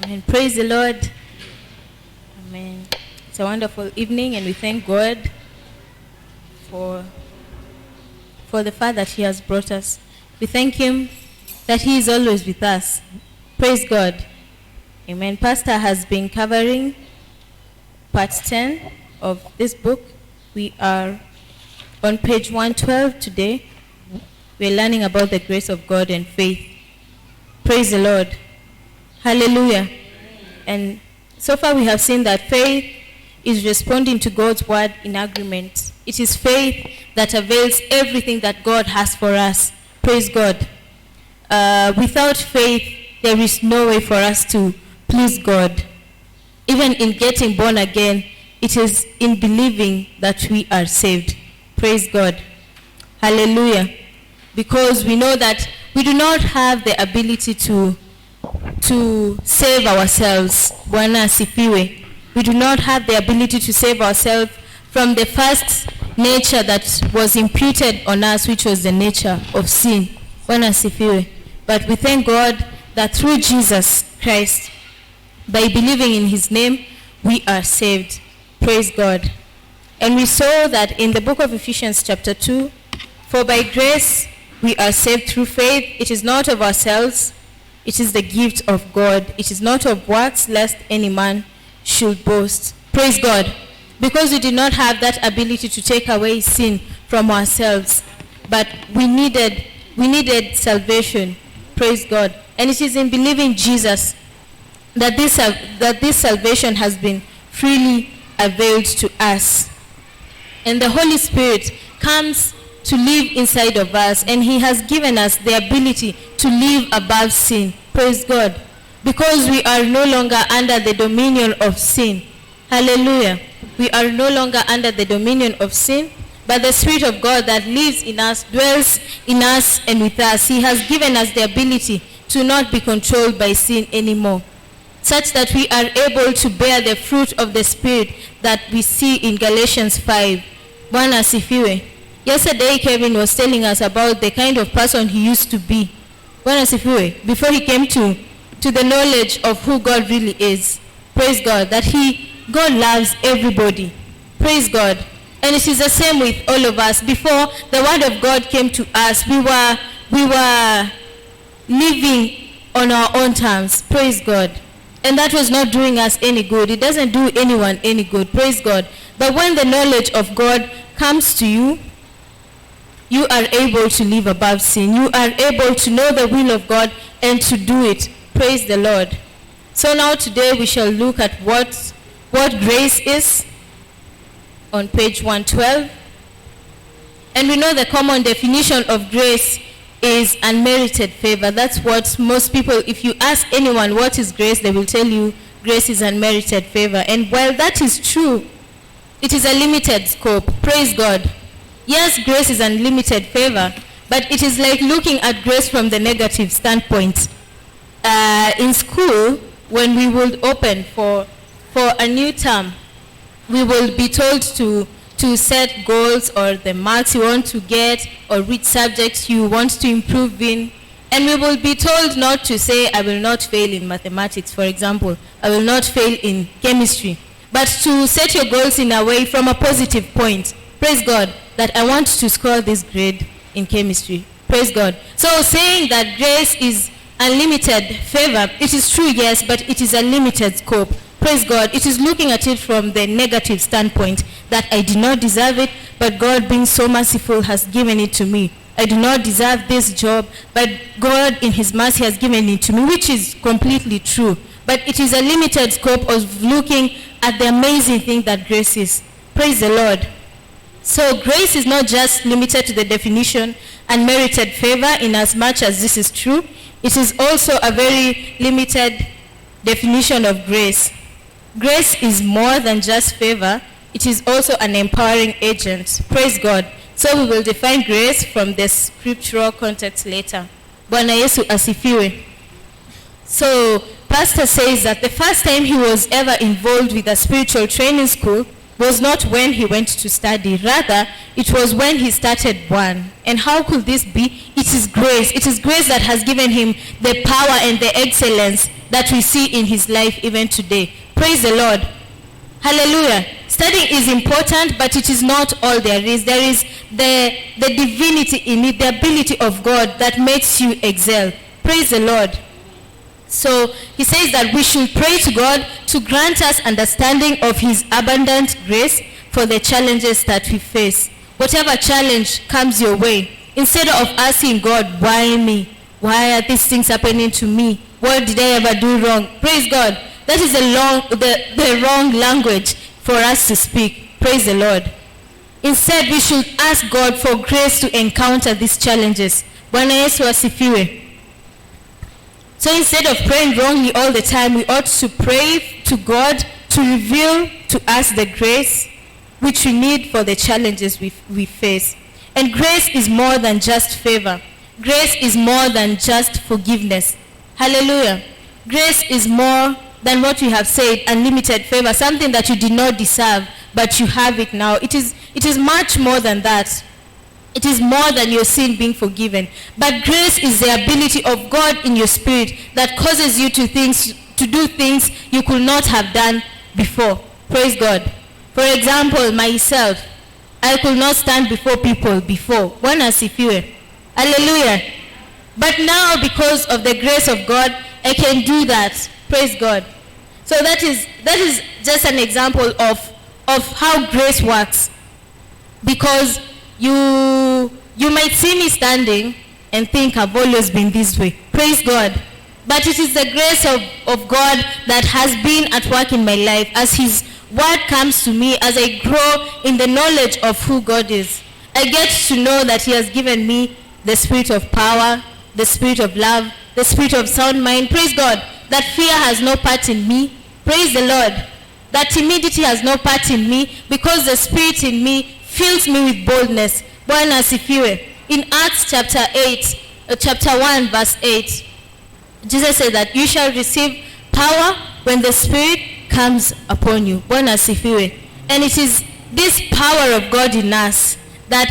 Amen. Praise the Lord. Amen. It's a wonderful evening, and we thank God for the fact that He has brought us. We thank Him that He is always with us. Praise God. Amen. Pastor has been covering part 10 of this book. We are on page 112 today. We're learning about the grace of God and faith. Praise the Lord. Hallelujah. And so far we have seen that faith is responding to God's word in agreement. It is faith that avails everything that God has for us. Praise God. Without faith, there is no way for us to please God. Even in getting born again, it is in believing that we are saved. Praise God. Hallelujah. Because we know that we do not have the ability to save ourselves. Bwana asifiwe. We do not have the ability to save ourselves from the first nature that was imputed on us, which was the nature of sin. Bwana asifiwe. But we thank God that through Jesus Christ, by believing in His name, we are saved. Praise God. And we saw that in the book of Ephesians chapter 2, for by grace we are saved through faith. It is not of ourselves. It is the gift of God. It is not of works, lest any man should boast. Praise God. Because we did not have that ability to take away sin from ourselves. But we needed salvation. Praise God. And it is in believing Jesus that this salvation has been freely availed to us. And the Holy Spirit comes to live inside of us, and He has given us the ability to live above sin. Praise God. Because we are no longer under the dominion of sin. Hallelujah. We are no longer under the dominion of sin, but the Spirit of God that lives in us, dwells in us and with us. He has given us the ability to not be controlled by sin anymore, such that we are able to bear the fruit of the Spirit that we see in Galatians 5. Bwana asifiwe. Yesterday, Kevin was telling us about the kind of person he used to be. Bwana asifiwe. Before he came to the knowledge of who God really is. Praise God. That God loves everybody. Praise God. And it is the same with all of us. Before the word of God came to us, we were living on our own terms. Praise God. And that was not doing us any good. It doesn't do anyone any good. Praise God. But when the knowledge of God comes to you, you are able to live above sin. You are able to know the will of God and to do it. Praise the Lord. So now today we shall look at what grace is on page 112. And we know the common definition of grace is unmerited favor. That's what most people, if you ask anyone what is grace, they will tell you grace is unmerited favor. And while that is true, it is a limited scope. Praise God. Yes, grace is unlimited favor, but it is like looking at grace from the negative standpoint. In school, when we would open for a new term, we will be told to set goals or the marks you want to get or which subjects you want to improve in. And we will be told not to say, I will not fail in mathematics, for example. I will not fail in chemistry. But to set your goals in a way from a positive point. Praise God, that I want to score this grade in chemistry. Praise God. So saying that grace is unlimited favor, it is true, yes, but it is a limited scope. Praise God. It is looking at it from the negative standpoint that I did not deserve it, but God being so merciful has given it to me. I do not deserve this job, but God in His mercy has given it to me, which is completely true. But it is a limited scope of looking at the amazing thing that grace is. Praise the Lord. So grace is not just limited to the definition unmerited favor in as much as this is true. It is also a very limited definition of grace. Grace is more than just favor. It is also an empowering agent. Praise God. So we will define grace from the scriptural context later. Bwana Yesu asifiwe. So Pastor says that the first time he was ever involved with a spiritual training school was not when he went to study. Rather, it was when he started one. And how could this be? It is grace. It is grace that has given him the power and the excellence that we see in his life even today. Praise the Lord. Hallelujah. Studying is important, but it is not all there is. There is the divinity in it, the ability of God that makes you excel. Praise the Lord. So he says that we should pray to God to grant us understanding of his abundant grace for the challenges that we face. Whatever challenge comes your way, instead of asking God, why me? Why are these things happening to me? What did I ever do wrong? Praise God. That is the wrong language for us to speak. Praise the Lord. Instead, we should ask God for grace to encounter these challenges. Bwana Yesu asifiwe. So instead of praying wrongly all the time, we ought to pray to God to reveal to us the grace which we need for the challenges we face. And grace is more than just favor. Grace is more than just forgiveness. Hallelujah. Grace is more than what we have said, unlimited favor, something that you did not deserve, but you have it now. It is much more than that. It is more than your sin being forgiven. But grace is the ability of God in your spirit that causes you to do things you could not have done before. Praise God. For example, myself, I could not stand before people before. Bwana asifiwe. Hallelujah. But now, because of the grace of God, I can do that. Praise God. So that is just an example of how grace works. Because you might see me standing and think I've always been this way. Praise God. But it is the grace of God that has been at work in my life as his word comes to me, as I grow in the knowledge of who God is. I get to know that he has given me the spirit of power, the spirit of love, the spirit of sound mind. Praise God. That fear has no part in me. Praise the Lord. That timidity has no part in me, because the spirit in me fills me with boldness. Bwana asifiwe. In Acts chapter 1 verse 8, Jesus said that you shall receive power when the Spirit comes upon you. Bwana asifiwe. And it is this power of God in us that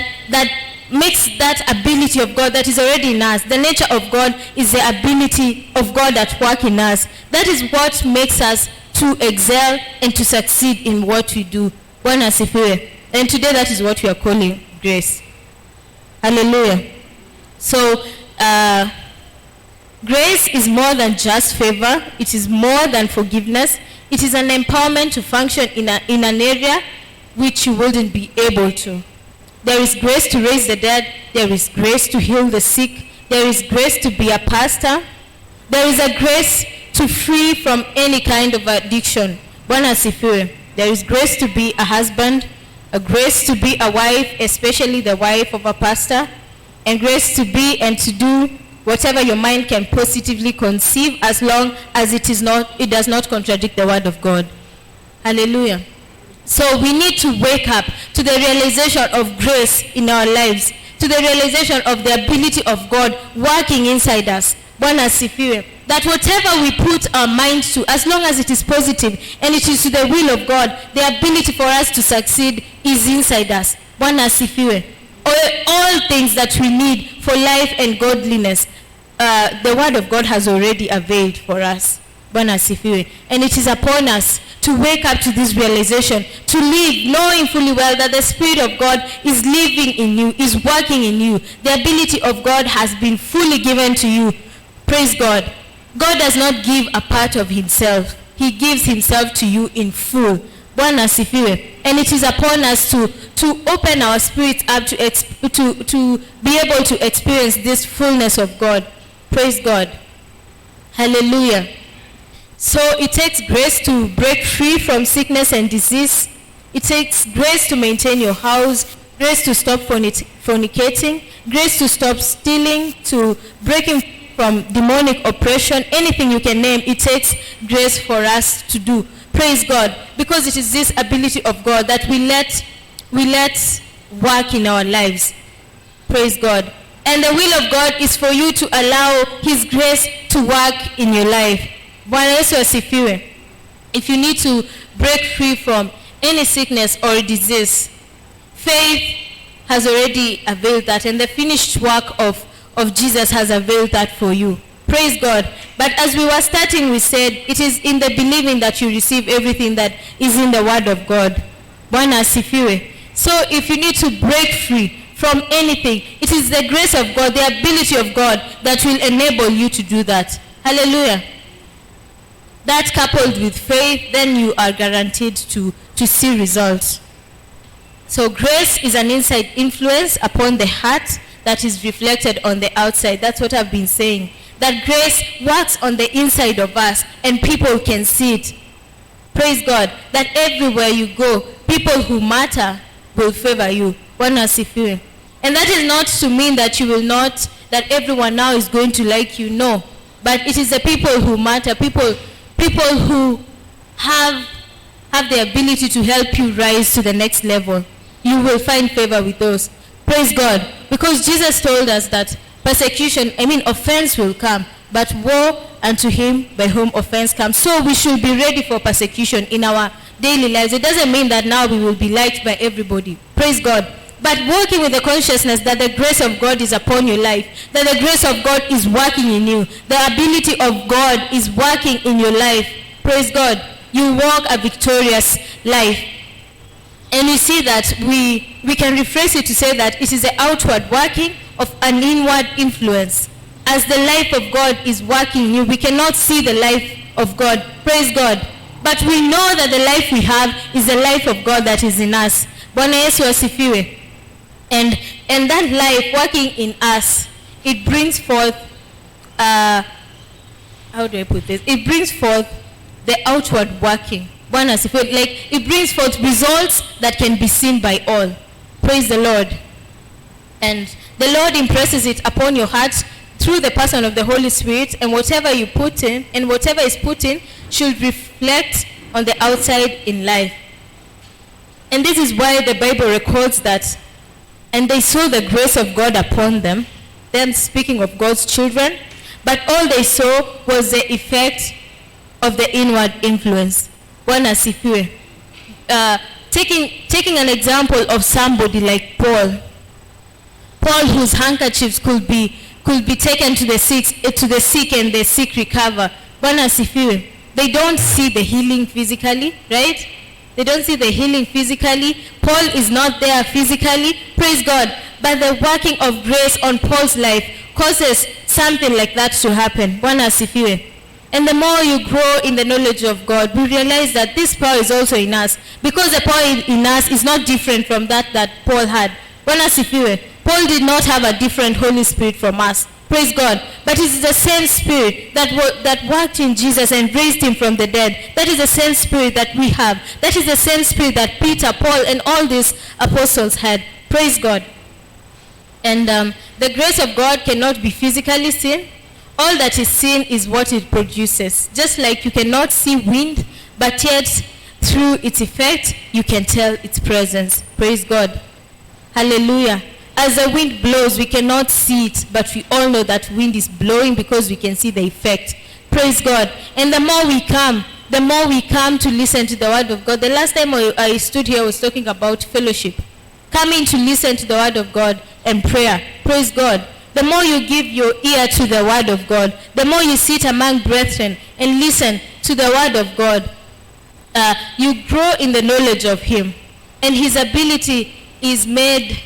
makes that ability of God that is already in us. The nature of God is the ability of God at work in us. That is what makes us to excel and to succeed in what we do. Bwana asifiwe. And today that is what we are calling grace. Hallelujah. So, grace is more than just favor. It is more than forgiveness. It is an empowerment to function in an area which you wouldn't be able to. There is grace to raise the dead. There is grace to heal the sick. There is grace to be a pastor. There is a grace to free from any kind of addiction. Bwana asifiwe. There is grace to be a husband, a grace to be a wife, especially the wife of a pastor, and grace to be and to do whatever your mind can positively conceive, as long as it does not contradict the word of God. Hallelujah. So we need to wake up to the realization of grace in our lives, to the realization of the ability of God working inside us. Bwana asifiwe. That whatever we put our mind to, as long as it is positive and it is to the will of God, the ability for us to succeed is inside us. Bwana asifiwe. All things that we need for life and godliness, the word of God has already availed for us. Bwana asifiwe. And it is upon us to wake up to this realization, to live knowing fully well that the Spirit of God is living in you, is working in you. The ability of God has been fully given to you. Praise God. God does not give a part of himself. He gives himself to you in full. Bwana asifiwe. And it is upon us to open our spirits up to be able to experience this fullness of God. Praise God. Hallelujah. So it takes grace to break free from sickness and disease. It takes grace to maintain your house, grace to stop fornicating, grace to stop stealing, to breaking from demonic oppression, anything you can name. It takes grace for us to do. Praise God. Because it is this ability of God that we let work in our lives. Praise God. And the will of God is for you to allow his grace to work in your life. Bwana Yesu asifiwe. If you need to break free from any sickness or disease, faith has already availed that, and the finished work of Jesus has availed that for you. Praise God. But as we were starting, we said it is in the believing that you receive everything that is in the Word of God. Bwana asifiwe. So if you need to break free from anything, it is the grace of God, the ability of God that will enable you to do that. Hallelujah. That coupled with faith, then you are guaranteed to see results. So grace is an inside influence upon the heart that is reflected on the outside. That's what I've been saying. That grace works on the inside of us and people can see it. Praise God. That everywhere you go, people who matter will favor you. Bwana asifiwe. And that is not to mean that you will not, that everyone now is going to like you. No. But it is the people who matter, people who have the ability to help you rise to the next level. You will find favor with those. Praise God. Because Jesus told us that offense will come, but woe unto him by whom offense comes. So we should be ready for persecution in our daily lives. It doesn't mean that now we will be liked by everybody. Praise God. But walking with the consciousness that the grace of God is upon your life, that the grace of God is working in you, the ability of God is working in your life. Praise God. You walk a victorious life. And we see that we can rephrase it to say that it is the outward working of an inward influence. As the life of God is working in you, we cannot see the life of God. Praise God. But we know that the life we have is the life of God that is in us. Bwana Yesu asifiwe. And that life working in us, it brings forth, how do I put this? It brings forth the outward working. Bwana asifiwe. Like it brings forth results that can be seen by all. Praise the Lord. And the Lord impresses it upon your heart through the person of the Holy Spirit, and whatever you put in and whatever is put in should reflect on the outside in life. And this is why the Bible records that, and they saw the grace of God upon them speaking of God's children, but all they saw was the effect of the inward influence. Bwana asifiwe. Taking an example of somebody like Paul, whose handkerchiefs could be taken to the sick and the sick recover. Bwana asifiwe. They don't see the healing physically, right? They don't see the healing physically. Paul is not there physically. Praise God. But the working of grace on Paul's life causes something like that to happen. Bwana asifiwe. And the more you grow in the knowledge of God, we realize that this power is also in us. Because the power in us is not different from that Paul had. Bwana asifiwe. Paul did not have a different Holy Spirit from us. Praise God. But it is the same Spirit that worked in Jesus and raised him from the dead. That is the same Spirit that we have. That is the same Spirit that Peter, Paul, and all these apostles had. Praise God. And the grace of God cannot be physically seen. All that is seen is what it produces. Just like you cannot see wind, but yet through its effect, you can tell its presence. Praise God. Hallelujah. As the wind blows, we cannot see it, but we all know that wind is blowing because we can see the effect. Praise God. And the more we come to listen to the word of God. The last time I stood here, I was talking about fellowship. Coming to listen to the word of God and prayer. Praise God. The more you give your ear to the word of God, the more you sit among brethren and listen to the word of God, you grow in the knowledge of him. And his ability is made,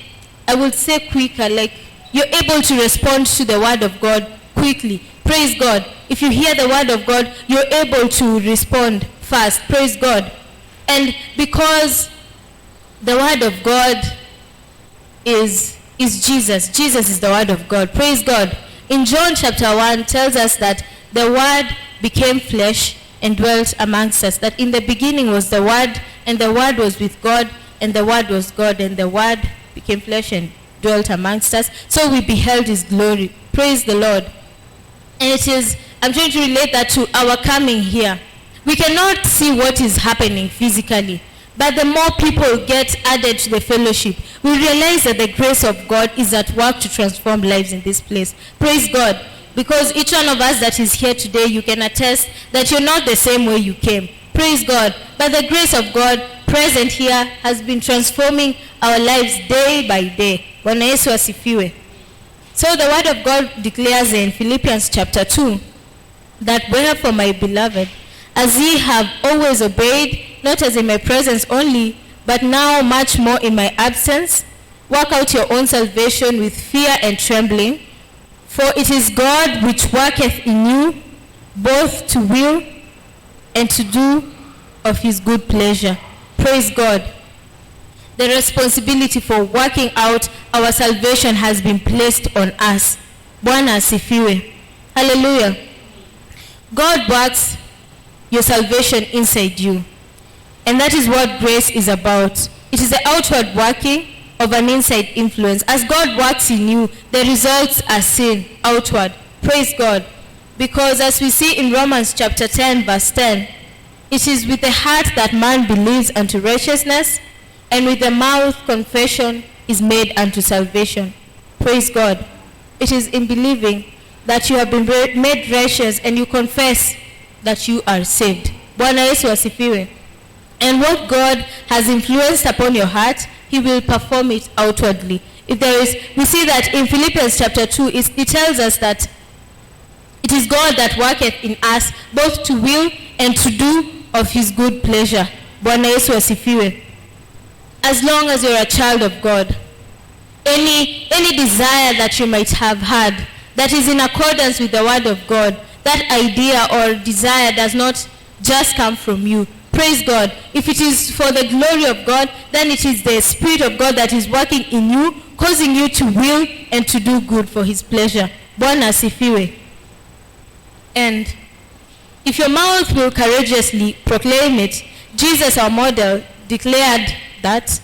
I would say, quicker. Like you're able to respond to the word of God quickly. Praise God. If you hear the word of God, you're able to respond fast. Praise God. And because the word of God is Jesus. Jesus is the word of God. Praise God. In John chapter 1 tells us that the word became flesh and dwelt amongst us. That in the beginning was the word, and the word was with God, and the word was God, and the word became flesh and dwelt amongst us. So we beheld his glory. Praise the Lord. And I'm trying to relate that to our coming here. We cannot see what is happening physically. But the more people get added to the fellowship, we realize that the grace of God is at work to transform lives in this place. Praise God. Because each one of us that is here today, you can attest that you're not the same way you came. Praise God. But the grace of God present here has been transforming our lives day by day. Bwana Yesu asifiwe. So the word of God declares in Philippians chapter 2 that wherefore, my beloved, as ye have always obeyed, not as in my presence only, but now much more in my absence, work out your own salvation with fear and trembling, for it is God which worketh in you both to will and to do of his good pleasure. Praise God. The responsibility for working out our salvation has been placed on us. Bwana asifiwe. Hallelujah. God works your salvation inside you. And that is what grace is about. It is the outward working of an inside influence. As God works in you, the results are seen outward. Praise God. Because as we see in Romans chapter 10 verse 10, it is with the heart that man believes unto righteousness, and with the mouth confession is made unto salvation. Praise God. It is in believing that you have been made righteous and you confess that you are saved. Bwana Yesu asifiwe. And what God has influenced upon your heart, he will perform it outwardly. If there is, we see that in Philippians chapter 2, it tells us that it is God that worketh in us both to will and to do of his good pleasure. Bwana Yesu asifiwe. As long as you're a child of God, any desire that you might have had that is in accordance with the word of God, that idea or desire does not just come from you. Praise God. If it is for the glory of God, then it is the Spirit of God that is working in you, causing you to will and to do good for his pleasure. Bwana asifiwe. And if your mouth will courageously proclaim it, Jesus, our model, declared that,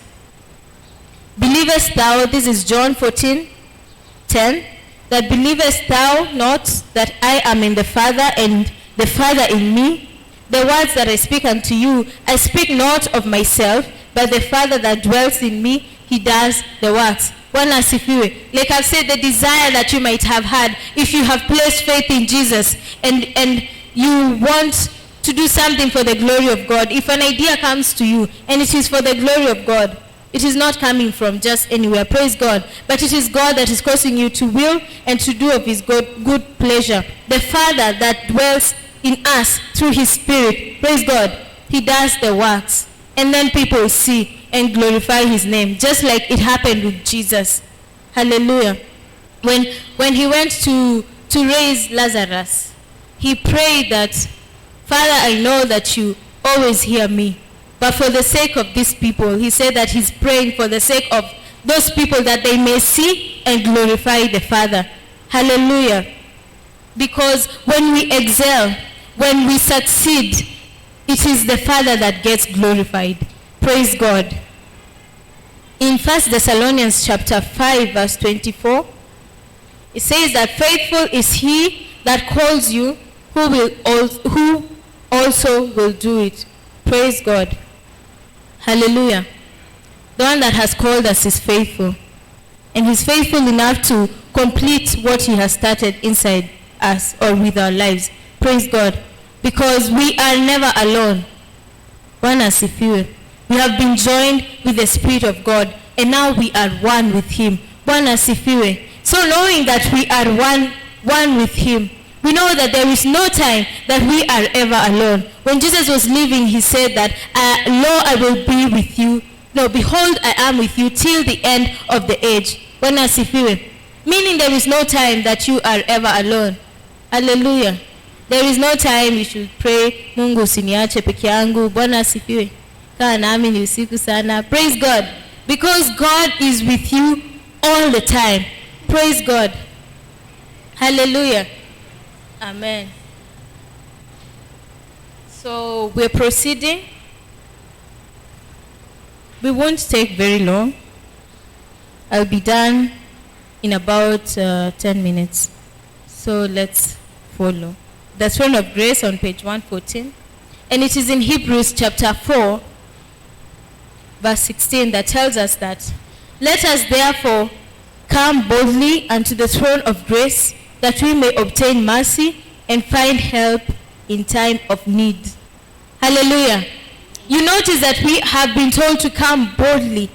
believest thou, this is John 14:10, that believest thou not that I am in the Father and the Father in me? The words that I speak unto you, I speak not of myself, but the Father that dwells in me, he does the works. Bwana asifiwe. Like I've said, the desire that you might have had, if you have placed faith in Jesus and you want to do something for the glory of God, if an idea comes to you and it is for the glory of God, it is not coming from just anywhere. Praise God. But it is God that is causing you to will and to do of his good pleasure. The Father that dwells in us through his Spirit. Praise God. He does the works. And then people see and glorify his name. Just like it happened with Jesus. Hallelujah. When he went to raise Lazarus, he prayed that, Father, I know that you always hear me. But for the sake of these people, he said that he's praying for the sake of those people that they may see and glorify the Father. Hallelujah. Because when we excel, when we succeed, it is the Father that gets glorified. Praise God. In 1 Thessalonians chapter 5 verse 24, it says that faithful is he that calls you, who also will do it. Praise God. Hallelujah. The one that has called us is faithful. And he's faithful enough to complete what he has started inside us or with our lives. Praise God. Because we are never alone. Bwana asifiwe. We have been joined with the Spirit of God. And now we are one with him. Bwana asifiwe. So knowing that we are one with him, we know that there is no time that we are ever alone. When Jesus was leaving, he said that, lo, I will be with you. No, behold, I am with you till the end of the age. Bwana asifiwe. Meaning there is no time that you are ever alone. Hallelujah. There is no time you should pray, Mungu usiniache peke yangu. Bwana asifiwe. Kaa nami ni usiku sana. Praise God. Because God is with you all the time. Praise God. Hallelujah. Amen. So we're proceeding. We won't take very long. I'll be done in about 10 minutes. So let's follow. The Throne of Grace on page 114. And it is in Hebrews chapter 4, verse 16 that tells us that, let us therefore come boldly unto the throne of grace, that we may obtain mercy and find help in time of need. Hallelujah. you notice that we have been told to come boldly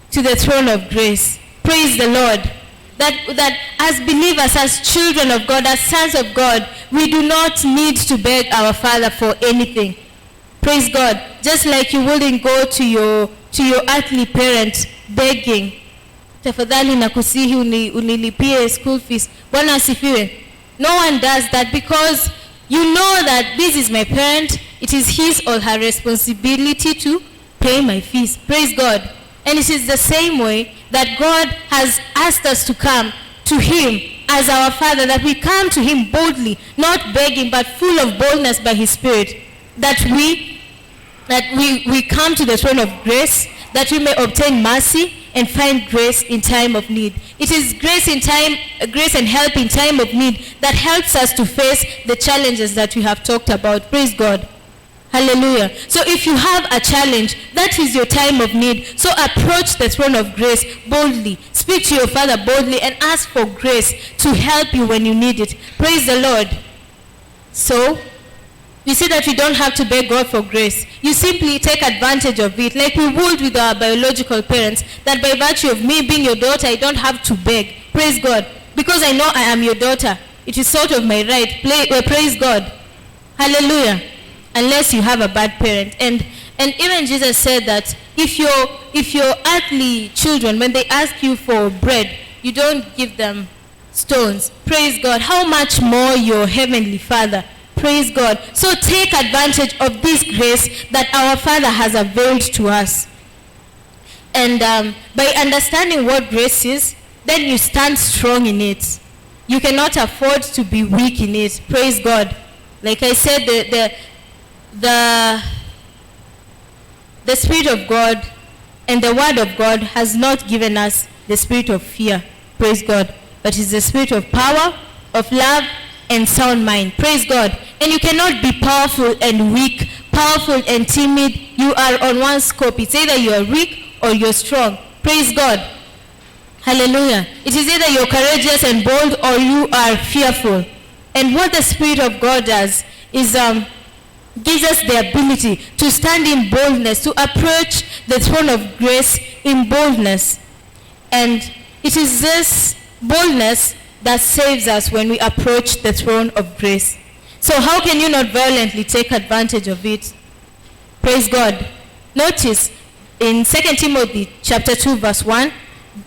to the throne of grace. Praise the Lord. That as believers, as children of God, as sons of God, we do not need to beg our Father for anything. Praise God. Just like you wouldn't go to your earthly parent begging, tafadhali nakusihi unilipie school fees. Bwana asifiwe. No one does that, because you know that this is my parent. It is his or her responsibility to pay my fees. Praise God. And it is the same way that God has asked us to come to him as our Father, that we come to him boldly, not begging, but full of boldness by his Spirit, that we come to the throne of grace, that we may obtain mercy and find grace in time of need. It is grace and help in time of need that helps us to face the challenges that we have talked about. Praise God. Hallelujah. So if you have a challenge, that is your time of need. So approach the throne of grace boldly. Speak to your Father boldly and ask for grace to help you when you need it. Praise the Lord. So you see that you don't have to beg God for grace. You simply take advantage of it, like we would with our biological parents, that by virtue of me being your daughter, I don't have to beg. Praise God. Because I know I am your daughter. It is sort of my right. Praise God. Hallelujah. Unless you have a bad parent. And even Jesus said that if your earthly children, when they ask you for bread, you don't give them stones. Praise God. How much more your heavenly Father? Praise God. So take advantage of this grace that our Father has availed to us. And by understanding what grace is, then you stand strong in it. You cannot afford to be weak in it. Praise God. Like I said, the Spirit of God and the Word of God has not given us the spirit of fear. Praise God. But it's the spirit of power, of love, and sound mind. Praise God. And you cannot be powerful and weak, powerful and timid. You are on one scope. It's either you are weak or you're strong. Praise God. Hallelujah. It is either you're courageous and bold or you are fearful. And what the Spirit of God does is gives us the ability to stand in boldness, to approach the throne of grace in boldness. And it is this boldness that saves us when we approach the throne of grace. So how can you not violently take advantage of it? Praise God. Notice in 2 Timothy chapter 2 verse 1,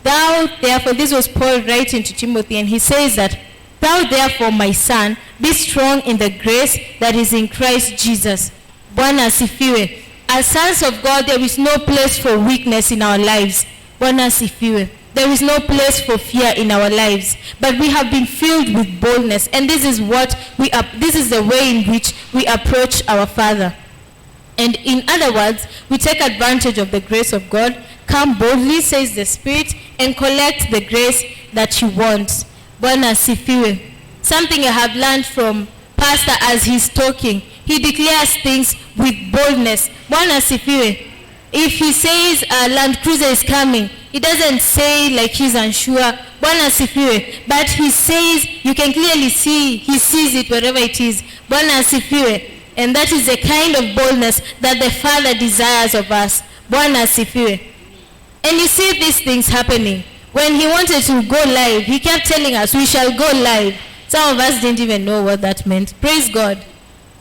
thou therefore, this was Paul writing to Timothy, and he says that, thou therefore, my son, be strong in the grace that is in Christ Jesus. Bwana asifiwe. As sons of God, there is no place for weakness in our lives. Bwana asifiwe. There is no place for fear in our lives, but we have been filled with boldness, and this is the way in which we approach our Father. And in other words, we take advantage of the grace of God, come boldly, says the Spirit, and collect the grace that you want. Bwana asifiwe. Something I have learned from Pastor as he's talking, he declares things with boldness. Bwana asifiwe. If he says a Land Cruiser is coming, he doesn't say like he's unsure. Bwana asifiwe. But he says, you can clearly see, he sees it wherever it is. Bwana asifiwe. And that is the kind of boldness that the Father desires of us. Bwana asifiwe. And you see these things happening. When he wanted to go live, he kept telling us, we shall go live. Some of us didn't even know what that meant. Praise God.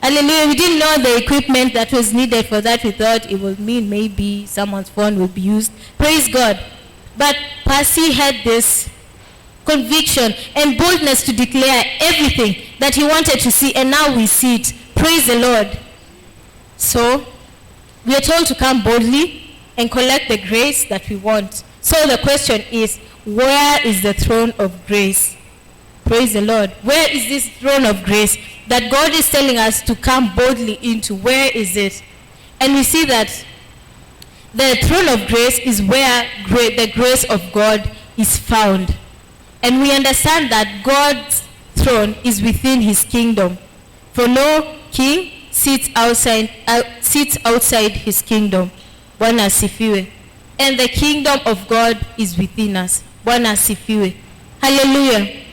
Hallelujah. We didn't know the equipment that was needed for that. We thought it would mean maybe someone's phone would be used. Praise God. But Percy had this conviction and boldness to declare everything that he wanted to see, and now we see it. Praise the Lord. So, we are told to come boldly and collect the grace that we want. So the question is, where is the throne of grace? Praise the Lord. Where is this throne of grace that God is telling us to come boldly into? Where is it? And we see that the throne of grace is where the grace of God is found. And we understand that God's throne is within his kingdom. For no king sits outside his kingdom. Bwana asifiwe. And the kingdom of God is within us. Bwana asifiwe. Hallelujah.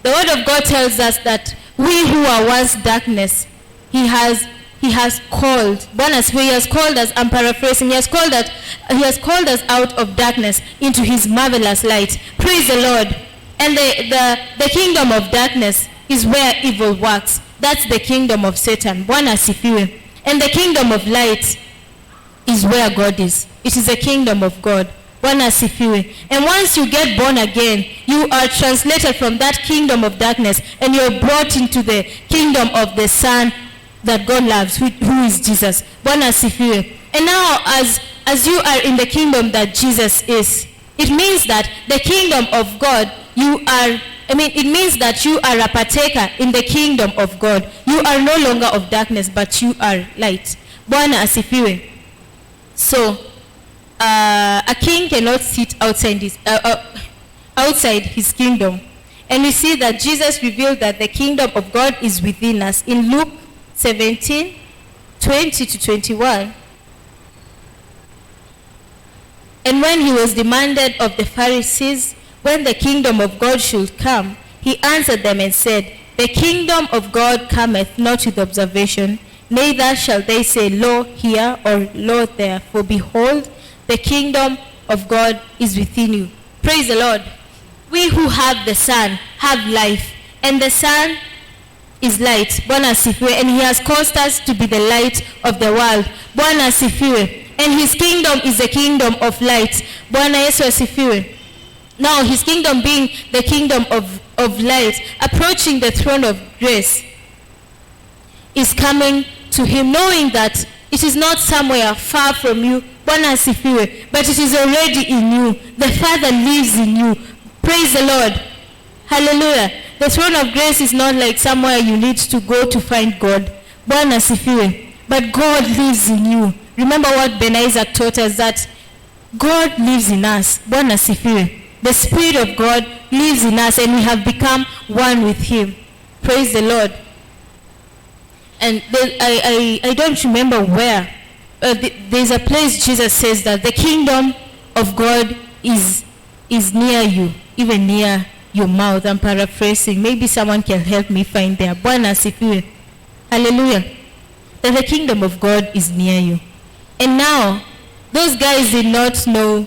The word of God tells us that we who are once darkness, he has he has called. He has called us, I'm paraphrasing, he has called us out of darkness into his marvelous light. Praise the Lord. And the kingdom of darkness is where evil works. That's the kingdom of Satan. Bwana asifiwe. And the kingdom of light is where God is. It is the kingdom of God. Bwana asifiwe. And once you get born again, you are translated from that kingdom of darkness and you are brought into the kingdom of the Son that God loves, who is Jesus. Bwana asifiwe. And now as you are in the kingdom that Jesus is, it means that the kingdom of God, it means that you are a partaker in the kingdom of God. You are no longer of darkness, but you are light. Bwana asifiwe. So, a king cannot sit outside his kingdom. And we see that Jesus revealed that the kingdom of God is within us. In Luke 17, 20 to 21. And when he was demanded of the Pharisees when the kingdom of God should come, he answered them and said, the kingdom of God cometh not with observation, neither shall they say, lo here, or lo there. For behold, the kingdom of God is within you. Praise the Lord. We who have the Son have life, and the Son is light. Bwana asifiwe. And he has caused us to be the light of the world. Bwana asifiwe. And his kingdom is the kingdom of light. Bwana Yesu asifiwe. Now his kingdom being the kingdom of light, approaching the throne of grace, is coming to him, knowing that it is not somewhere far from you, Bwana asifiwe, but it is already in you. The Father lives in you. Praise the Lord. Hallelujah. The throne of grace is not like somewhere you need to go to find God. Bwana asifiwe. But God lives in you. Remember what Ben Isaac taught us, that God lives in us. Bwana asifiwe. The Spirit of God lives in us and we have become one with him. Praise the Lord. And I don't remember where. There's a place Jesus says that the kingdom of God is near you, even near your mouth. I'm paraphrasing. Maybe someone can help me find there. Bwana asifiwe. Hallelujah. That the kingdom of God is near you. And now, those guys did not know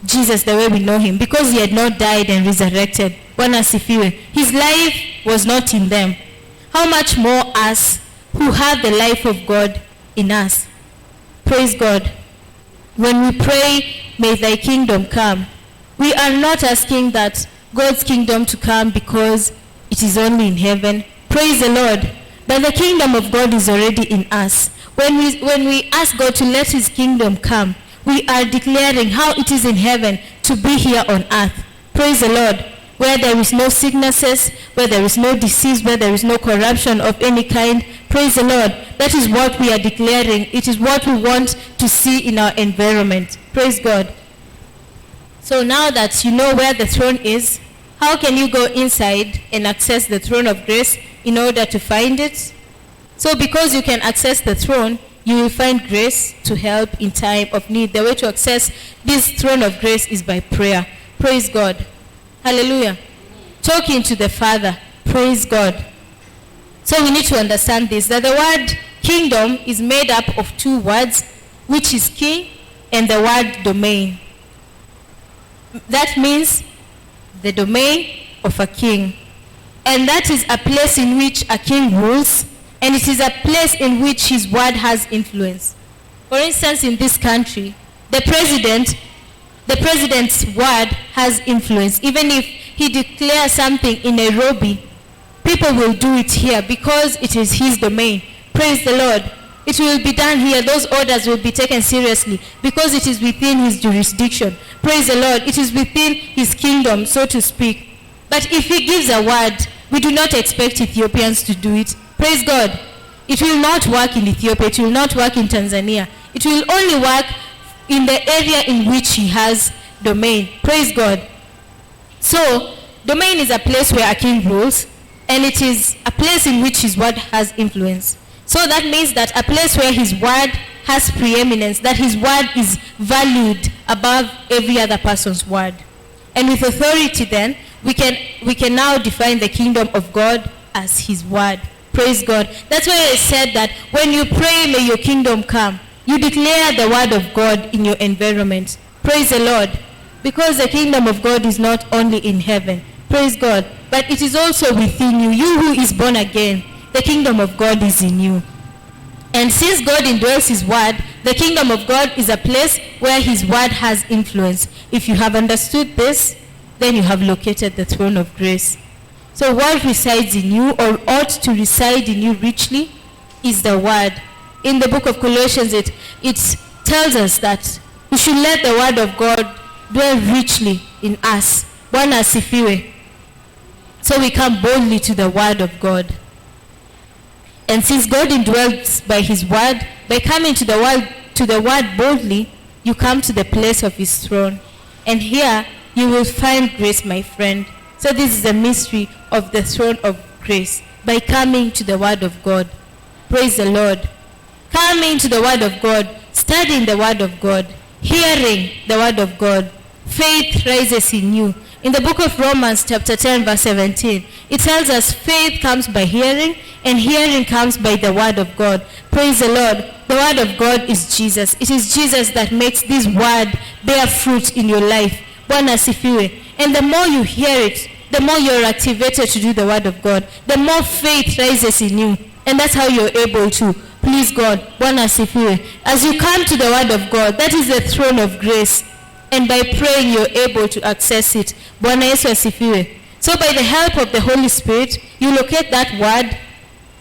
Jesus the way we know him because he had not died and resurrected. Bwana asifiwe. His life was not in them. How much more us who have the life of God in us? Praise God. When we pray, may thy kingdom come, we are not asking that God's kingdom to come because it is only in heaven. Praise the Lord. But the kingdom of God is already in us. When we ask God to let his kingdom come, we are declaring how it is in heaven to be here on earth. Praise the Lord. Where there is no sicknesses, where there is no disease, where there is no corruption of any kind. Praise the Lord. That is what we are declaring. It is what we want to see in our environment. Praise God. So now that you know where the throne is, how can you go inside and access the throne of grace in order to find it? So because you can access the throne, you will find grace to help in time of need. The way to access this throne of grace is by prayer. Praise God. Hallelujah. Talking to the Father. Praise God. So we need to understand this, that the word kingdom is made up of two words, which is king and the word domain. That means the domain of a king. And that is a place in which a king rules, and it is a place in which his word has influence. For instance, in this country, the president's word has influence. Even if he declares something in Nairobi, people will do it here because it is his domain. Praise the Lord. It will be done here. Those orders will be taken seriously because it is within his jurisdiction. Praise the Lord. It is within his kingdom, so to speak. But if he gives a word, we do not expect Ethiopians to do it. Praise God. It will not work in Ethiopia. It will not work in Tanzania. It will only work in the area in which he has domain. Praise God. So, domain is a place where a king rules, and it is a place in which his word has influence. So that means that a place where his word has preeminence, that his word is valued above every other person's word. And with authority then, we can now define the kingdom of God as his word. Praise God. That's why I said that when you pray, may your kingdom come. You declare the word of God in your environment. Praise the Lord. Because the kingdom of God is not only in heaven. Praise God. But it is also within you. You who is born again, the kingdom of God is in you. And since God indwells his word, the kingdom of God is a place where his word has influence. If you have understood this, then you have located the throne of grace. So what resides in you, or ought to reside in you richly, is the word. In the book of Colossians, it tells us that we should let the word of God dwell richly in us. Bwana asifiwe. So we come boldly to the word of God. And since God indwells by his word, by coming to the word boldly, you come to the place of his throne. And here you will find grace, my friend. So this is the mystery of the throne of grace, by coming to the word of God. Praise the Lord. Coming to the word of God, studying the word of God, hearing the word of God, faith rises in you. In the book of Romans chapter 10 verse 17, it tells us faith comes by hearing, and hearing comes by the word of God. Praise the Lord. The word of God is Jesus. It is Jesus that makes this word bear fruit in your life. Bwana asifiwe. And the more you hear it, the more you're activated to do the word of God. The more faith rises in you. And that's how you're able to please God. Bwana asifiwe. As you come to the word of God, that is the throne of grace. And by praying, you're able to access it. Bwana Yesu asifiwe. So by the help of the Holy Spirit, you locate that word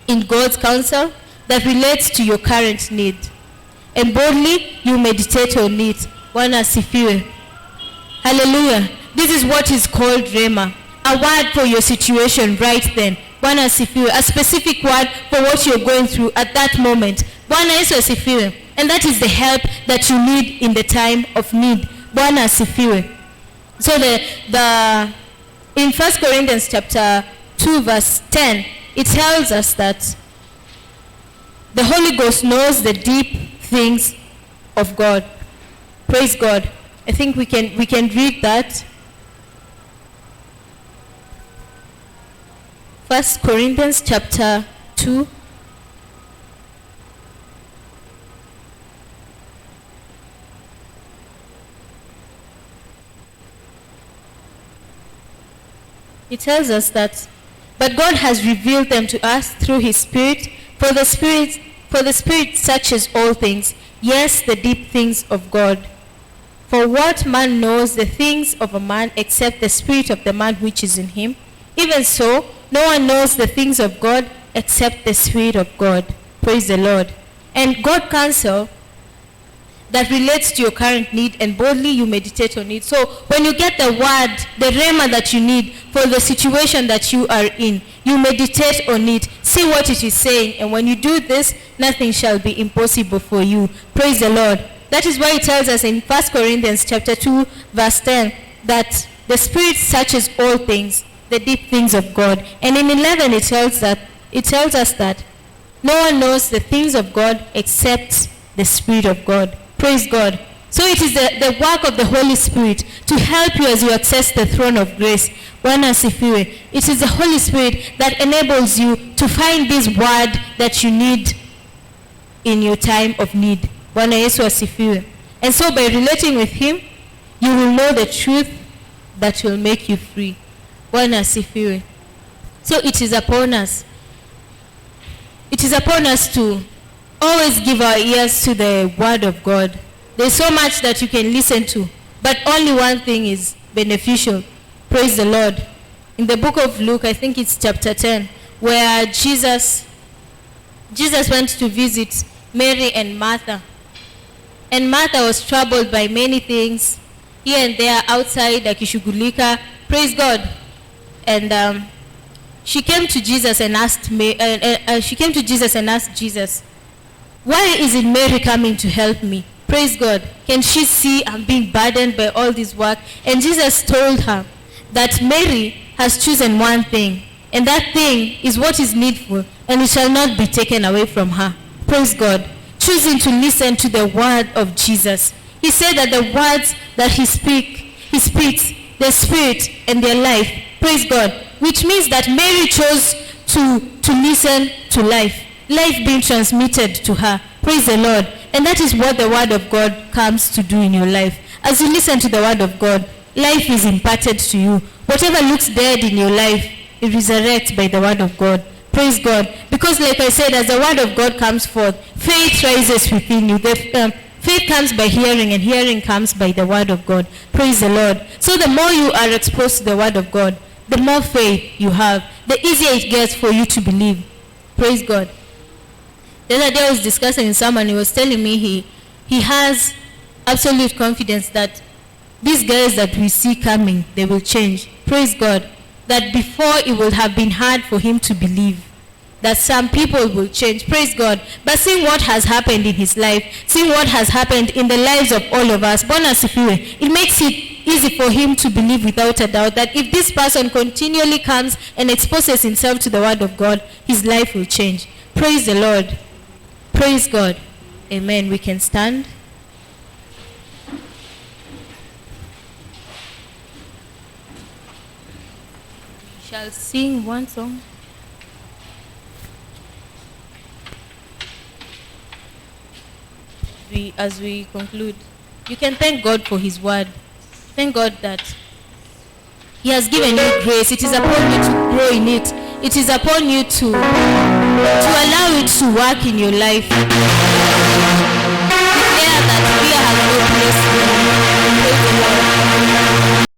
in God's counsel that relates to your current need. And boldly, you meditate on it. Bwana asifiwe. Hallelujah. This is what is called Rhema. A word for your situation right then. Bwana asifiwe. A specific word for what you're going through at that moment. Bwana Yesu asifiwe. And that is the help that you need in the time of need. Bwana asifiwe. So in 1 Corinthians chapter 2 verse 10, it tells us that the Holy Ghost knows the deep things of God. Praise God. I think we can read that. 1 Corinthians chapter 2. It tells us that, but God has revealed them to us through his Spirit, for the Spirit searches all things, yes, the deep things of God. For what man knows the things of a man except the spirit of the man which is in him? Even so, no one knows the things of God except the Spirit of God. Praise the Lord. And God counsel that relates to your current need, and boldly you meditate on it. So when you get the word, the rhema that you need for the situation that you are in, you meditate on it, see what it is saying, and when you do this, nothing shall be impossible for you. Praise the Lord. That is why it tells us in 1 Corinthians chapter 2 verse 10 that the Spirit searches all things, the deep things of God. And in 11 it tells us that no one knows the things of God except the Spirit of God. Praise God. So it is the work of the Holy Spirit to help you as you access the throne of grace. Bwana asifiwe. It is the Holy Spirit that enables you to find this word that you need in your time of need. Bwana Yesu asifiwe. And so by relating with him, you will know the truth that will make you free. Bwana asifiwe. So it is upon us. It is upon us to always give our ears to the word of God. There's so much that you can listen to, but only one thing is beneficial. Praise the Lord. In the book of Luke, I think it's chapter 10, where Jesus went to visit Mary and Martha. And Martha was troubled by many things, here and there, outside, akishughulika. Praise God. And she came to Jesus and asked Jesus, why isn't Mary coming to help me? Praise God. Can she see I'm being burdened by all this work? And Jesus told her that Mary has chosen one thing, and that thing is what is needful, and it shall not be taken away from her. Praise God. Choosing to listen to the word of Jesus. He said that the words that he speaks, their spirit and their life. Praise God. Which means that Mary chose to listen to life being transmitted to her. Praise the Lord. And that is what the word of God comes to do in your life. As you listen to the word of God, life is imparted to you. Whatever looks dead in your life, it resurrects by the word of God. Praise God. Because like I said, as the word of God comes forth, faith rises within you. Faith comes by hearing, and hearing comes by the word of God. Praise the Lord. So the more you are exposed to the word of God, the more faith you have, the easier it gets for you to believe. Praise God. The other day I was discussing with someone, he was telling me he has absolute confidence that these girls that we see coming, they will change. Praise God. That before it would have been hard for him to believe that some people will change. Praise God. But seeing what has happened in his life, seeing what has happened in the lives of all of us, it makes it easy for him to believe without a doubt that if this person continually comes and exposes himself to the word of God, his life will change. Praise the Lord. Praise God. Amen. We can stand. We shall sing one song. As we conclude, you can thank God for his word. Thank God that he has given you grace. It is upon you to grow in it. It is upon you to allow it to work in your life. Declare that fear has no place in your life.